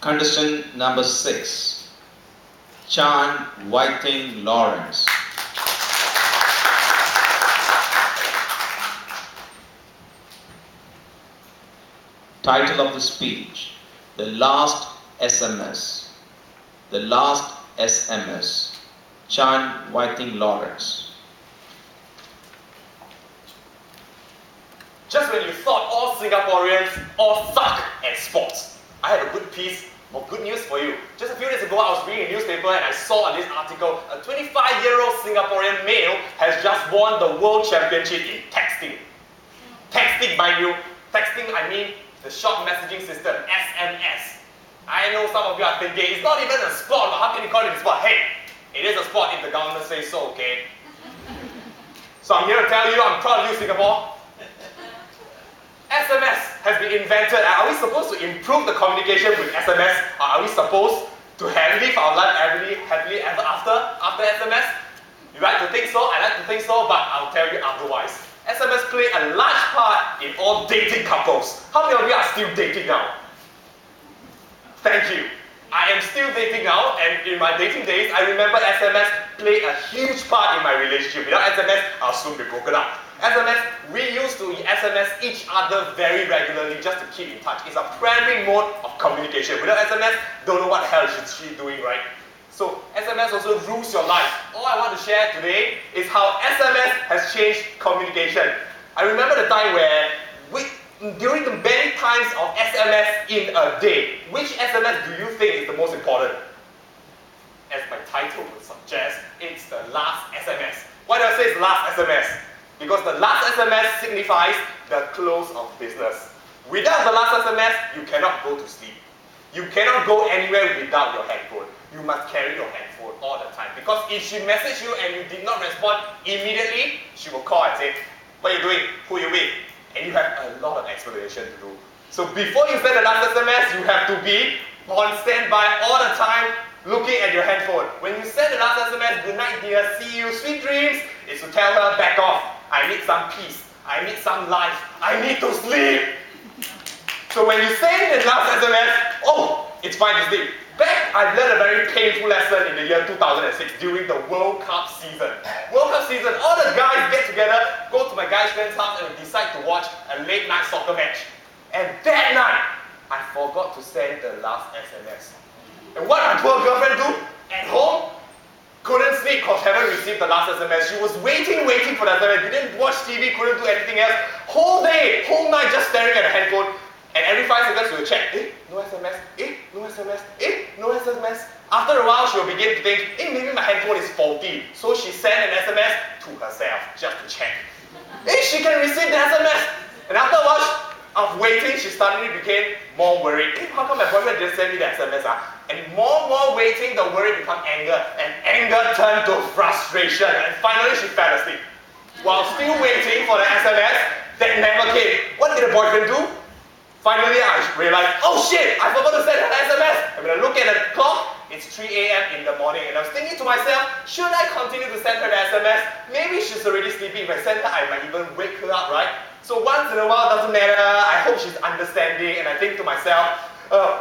Contestant number 6, Chan Whiting Lawrence. Title of the speech, The Last SMS. The Last SMS. Chan Whiting Lawrence. Just when you thought all Singaporeans all suck at sports, I had a good piece of good news for you. Just a few days ago, I was reading a newspaper and I saw on this article, a 25-year-old Singaporean male has just won the World Championship in texting. Texting, mind you. Texting, I mean the short messaging system, SMS. I know some of you are thinking, it's not even a sport, but how can you call it a sport? Hey, it is a sport if the government says so, okay? So I'm here to tell you, I'm proud of you, Singapore. SMS has been invented. Are we supposed to improve the communication with SMS? Or are we supposed to live our life happily ever after SMS? You like to think so, I like to think so, but I'll tell you otherwise. SMS play a large part in all dating couples. How many of you are still dating now? Thank you. I am still dating now, and in my dating days, I remember SMS played a huge part in my relationship. Without SMS, I'll soon be broken up. SMS, we used to SMS each other very regularly just to keep in touch. It's a primary mode of communication. Without SMS, don't know what the hell she's doing, right? So SMS also rules your life. All I want to share today is how SMS has changed communication. I remember the time where during the many times of SMS in a day, which SMS do you think is the most important? As my title would suggest, it's the last SMS. Why do I say it's the last SMS? Because the last SMS signifies the close of business. Without the last SMS, you cannot go to sleep. You cannot go anywhere without your handphone. You must carry your handphone all the time. Because if she messaged you and you did not respond immediately, she will call and say, what are you doing? Who are you with? And you have a lot of explanation to do. So before you send the last SMS, you have to be on standby all the time, looking at your handphone. When you send the last SMS, good night dear, see you, sweet dreams, it's to tell her, back off. I need some peace. I need some life. I need to sleep. So when you send the last SMS, oh, it's fine to sleep. Back, I learned a very painful lesson in the year 2006 during the World Cup season. World Cup season, all the guys get together, go to my guy's friend's house and we decide to watch a late night soccer match. And that night, I forgot to send the last SMS. And what my poor girlfriend do? At home, couldn't sleep because haven't received the last SMS. She was waiting for the SMS. Didn't watch TV, couldn't do anything else. Whole day, whole night just staring at her handphone. And every 5 seconds she will check, no SMS, no SMS, no SMS. After a while she will begin to think, maybe my handphone is faulty. So she sent an SMS to herself just to check. She can receive the SMS. And after a while of waiting, she suddenly became more worried. How come my boyfriend didn't send me the SMS? And more waiting, the worry became anger. And anger turned to frustration. And finally she fell asleep. While still waiting for the SMS that never came. What did the boyfriend do? Finally, I realized, oh shit, I forgot to send an SMS. And when I look at the clock, it's 3 a.m. in the morning. And I was thinking to myself, should I continue to send her the SMS? Maybe she's already sleeping. If I send her, I might even wake her up, right? So once in a while, doesn't matter. I hope she's understanding. And I think to myself,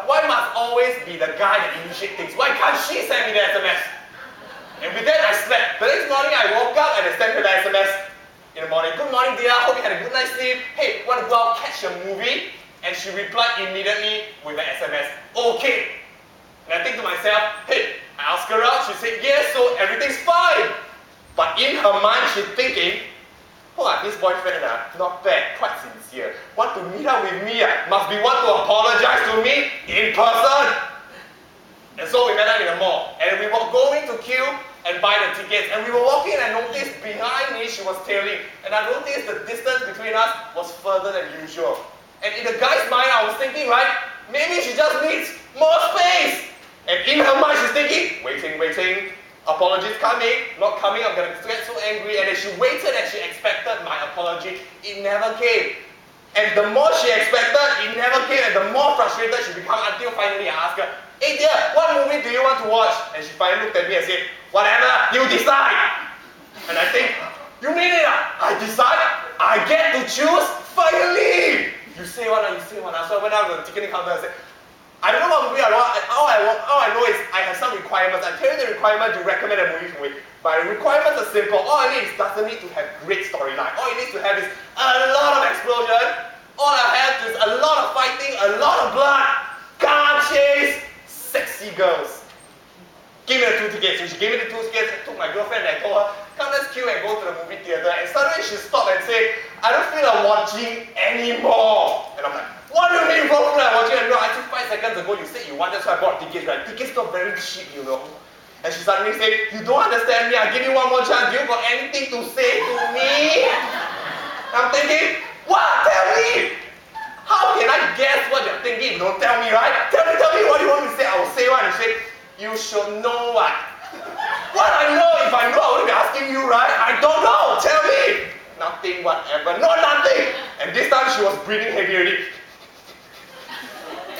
why must always be the guy that initiates things? Why can't she send me the SMS? And with that, I slept. The next morning, I woke up and I sent her the SMS in the morning. Good morning, dear. Hope you had a good night's sleep. Hey, want to go out catch a movie? And she replied immediately with an SMS, okay. And I think to myself, hey, I asked her out, she said yes, so everything's fine. But in her mind, she's thinking, this boyfriend, not bad, quite sincere. Want to meet up with me, must be want to apologize to me in person. And so we met up in the mall, and we were going to queue and buy the tickets. And we were walking and I noticed behind me, she was tailing. And I noticed the distance between us was further than usual. And in the guy's mind, I was thinking, right, maybe she just needs more space. And in her mind, she's thinking, waiting, apologies coming, not coming, I'm going to get so angry. And then she waited and she expected my apology. It never came. And the more she expected, it never came. And the more frustrated she became until finally I asked her, hey dear, what movie do you want to watch? And she finally looked at me and said, whatever, you decide. And I think, you mean it? I decide? I get to choose? Finally! You say one, you say one. So I went out to the ticketing counter and said, I don't know what movie I want. All I know is I have some requirements. I tell you the requirement to recommend a movie for me. My requirements are simple. All I need is doesn't need to have great storyline. All it needs to have is a lot of explosion. All I have is a lot of fighting, a lot of blood, car chase, sexy girls. Give me the 2 tickets. So she gave me the 2 tickets. I took my girlfriend and I told her, come let's queue and go to the movie theater. And suddenly she stopped and said, I don't feel like watching anymore. And I'm like, what do you mean you don't feel like watching anymore? I took 5 seconds ago you said you wanted, so I bought tickets, right? Tickets got very cheap, you know. And she suddenly said, you don't understand me, I'll give you one more chance. Do you got anything to say to me? I'm thinking, what? Tell me! How can I guess what you're thinking if you don't tell me, right? Tell me what you want me to say. I will say what you say. You should know what. What I know, if I know, I wouldn't be asking you, right? I don't know. Tell me. Nothing, whatever. No, nothing. And this time she was breathing heavy already.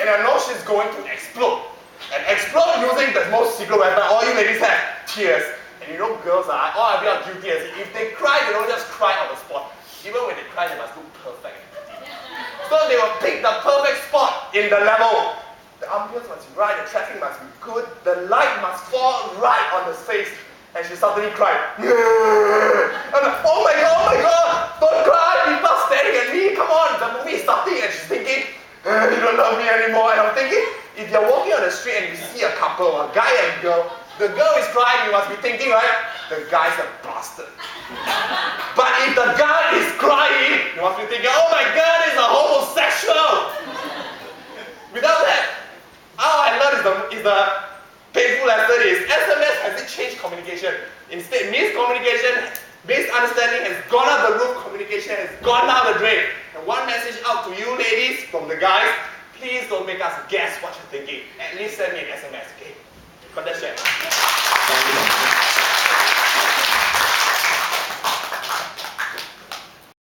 And I know she's going to explode. And explode using the most secret weapon all you ladies have, tears. And you know girls are all a bit guilty as if they cry, they don't just cry on the spot. Even when they cry, they must look perfect. So they will pick the perfect spot in the level. The ambience must be right, the traffic must be good, the light must fall right on the face. And she suddenly cried. I'm like, oh my god, don't cry, people are staring at me, come on, the movie is starting. And she's thinking, you don't love me anymore. And I'm thinking, if you're walking on the street and you see a couple, a guy and a girl, the girl is crying, you must be thinking, right, the guy's a bastard. But if the guy is crying, you must be thinking, oh my god, he's a homosexual. Without that, all I learned is the painful lesson is SMS hasn't changed communication. Instead, miscommunication, misunderstanding has gone up the roof, communication has gone down the drain. And one message out to you ladies from the guys, please don't make us guess what you're thinking. At least send me an SMS, okay? But that's it.